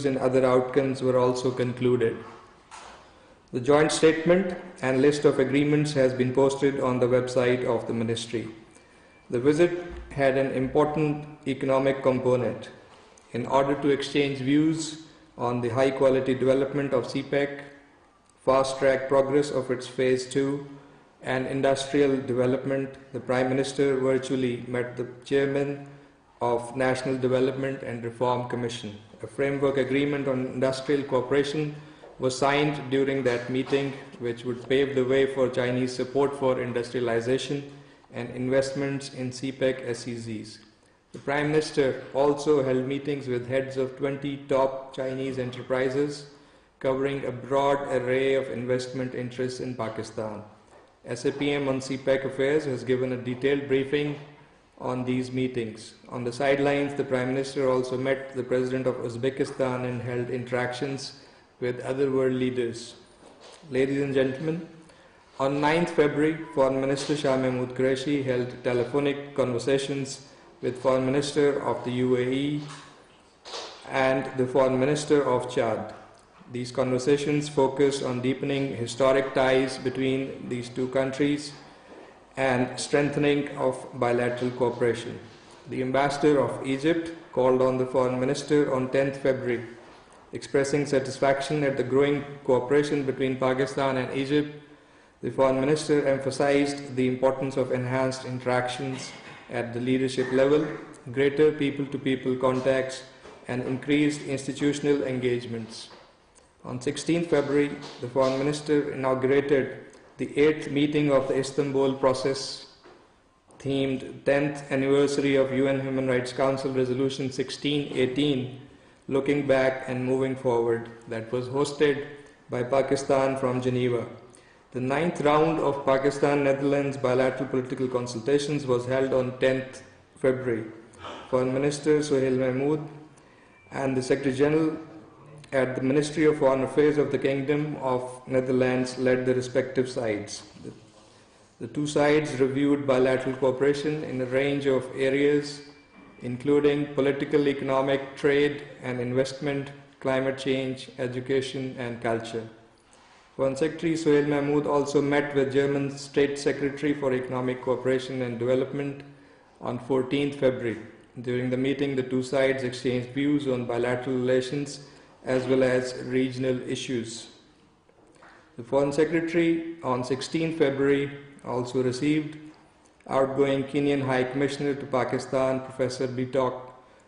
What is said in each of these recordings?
and other outcomes were also concluded. The joint statement and list of agreements has been posted on the website of the Ministry. The visit had an important economic component. In order to exchange views on the high-quality development of CPEC, fast-track progress of its Phase 2, and industrial development, the Prime Minister virtually met the Chairman of National Development and Reform Commission. A framework agreement on industrial cooperation was signed during that meeting, which would pave the way for Chinese support for industrialization and investments in CPEC SEZs. The Prime Minister also held meetings with heads of 20 top Chinese enterprises, covering a broad array of investment interests in Pakistan. SAPM on CPEC affairs has given a detailed briefing on these meetings. On the sidelines, the Prime Minister also met the President of Uzbekistan and held interactions with other world leaders. Ladies and gentlemen, on 9th February, Foreign Minister Shah Mahmood Qureshi held telephonic conversations with Foreign Minister of the UAE and the Foreign Minister of Chad. These conversations focused on deepening historic ties between these two countries and strengthening of bilateral cooperation. The Ambassador of Egypt called on the Foreign Minister on 10th February, expressing satisfaction at the growing cooperation between Pakistan and Egypt. The Foreign Minister emphasized the importance of enhanced interactions at the leadership level, greater people-to-people contacts, and increased institutional engagements. On 16th February, the Foreign Minister inaugurated the 8th meeting of the Istanbul process themed 10th anniversary of UN Human Rights Council Resolution 1618, Looking Back and Moving Forward, that was hosted by Pakistan from Geneva. The 9th round of Pakistan-Netherlands bilateral political consultations was held on 10th February. Foreign Minister Suhail Mahmood and the Secretary General at the Ministry of Foreign Affairs of the Kingdom of Netherlands led the respective sides. The two sides reviewed bilateral cooperation in a range of areas, including political, economic, trade and investment, climate change, education and culture. Foreign Secretary Suhail Mahmood also met with German State Secretary for Economic Cooperation and Development on 14th February. During the meeting, the two sides exchanged views on bilateral relations as well as regional issues. The Foreign Secretary on 16 February also received outgoing Kenyan High Commissioner to Pakistan, Professor Bitok,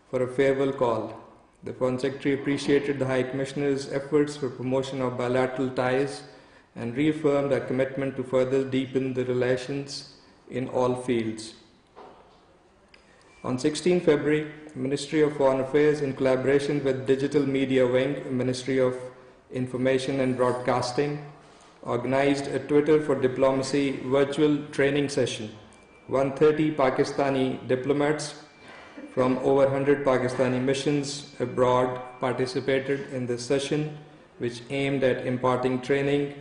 for a farewell call. The Foreign Secretary appreciated the High Commissioner's efforts for promotion of bilateral ties and reaffirmed a commitment to further deepen the relations in all fields. On 16 February, Ministry of Foreign Affairs, in collaboration with Digital Media Wing, Ministry of Information and Broadcasting, organized a Twitter for Diplomacy virtual training session. 130 Pakistani diplomats from over 100 Pakistani missions abroad participated in this session, which aimed at imparting training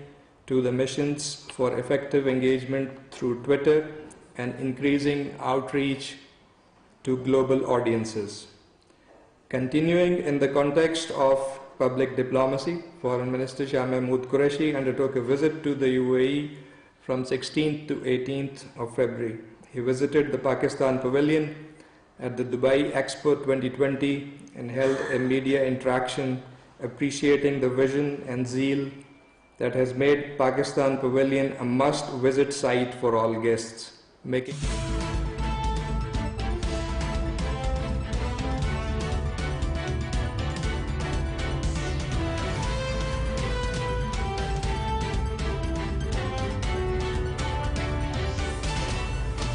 to the missions for effective engagement through Twitter and increasing outreach to global audiences. Continuing in the context of public diplomacy, Foreign Minister Shah Mahmood Qureshi undertook a visit to the UAE from 16th to 18th of February. He visited the Pakistan Pavilion at the Dubai Expo 2020 and held a media interaction appreciating the vision and zeal that has made Pakistan Pavilion a must-visit site for all guests, making